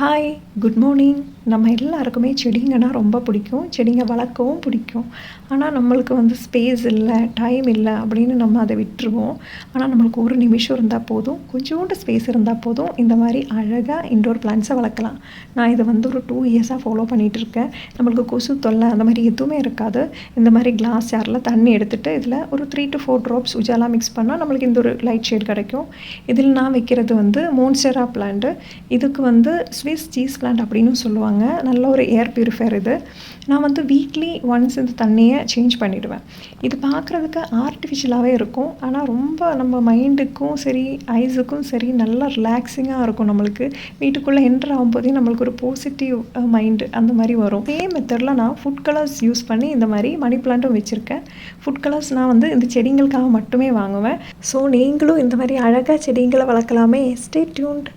Hi, good morning. நம்ம எல்லாருக்குமே செடிங்கன்னா ரொம்ப பிடிக்கும். செடிங்க வளர்க்கவும் பிடிக்கும். ஆனால் நம்மளுக்கு ஸ்பேஸ் இல்லை, டைம் இல்லை அப்படின்னு நம்ம அதை விட்டுருவோம். ஆனால் நம்மளுக்கு ஒரு நிமிஷம் இருந்தால் போதும், கொஞ்சோண்டு ஸ்பேஸ் இருந்தால் போதும், இந்த மாதிரி அழகாக இன்டோர் பிளான்ட்ஸை வளர்க்கலாம். நான் இதை ஒரு 2 இயர்ஸாக ஃபாலோ பண்ணிகிட்ருக்கேன். நம்மளுக்கு கொசு தொல்லை அந்த மாதிரி எதுவுமே இருக்காது. இந்த மாதிரி கிளாஸ் ஜாரில் தண்ணி எடுத்துகிட்டு இதில் ஒரு 3 to 4 ட்ராப்ஸ் உஜாலா மிக்ஸ் பண்ணால் நம்மளுக்கு இந்த ஒரு லைட் ஷேட் கிடைக்கும். இதில் நான் வைக்கிறது மோன்ஸ்டெரா பிளான்ட்டு. இதுக்கு ஸ்விஸ் சீஸ் பிளான்ட் அப்படின்னு சொல்லுவாங்க. நல்ல ஒரு ஏர் பியூரிஃபையர் இது. நான் வீக்லி ஒன்ஸ் இந்த தண்ணியை சேஞ்ச் பண்ணிவிடுவேன். இது பார்க்குறதுக்கு ஆர்டிஃபிஷியலாகவே இருக்கும். ஆனால் ரொம்ப நம்ம மைண்டுக்கும் சரி, ஐஸுக்கும் சரி நல்லா ரிலாக்ஸிங்காக இருக்கும். நம்மளுக்கு வீட்டுக்குள்ளே என்டர் ஆகும்போதே நம்மளுக்கு ஒரு பாசிட்டிவ் மைண்டு அந்த மாதிரி வரும். இதே மெத்தடில் நான் ஃபுட் கலர்ஸ் யூஸ் பண்ணி இந்த மாதிரி மணி பிளான்ட்டும் வச்சுருக்கேன். ஃபுட் கலர்ஸ் நான் இந்த செடிங்களுக்காக மட்டுமே வாங்குவேன். ஸோ நீங்களும் இந்த மாதிரி அழகாக செடிங்களை வளர்க்கலாமே. Stay tuned.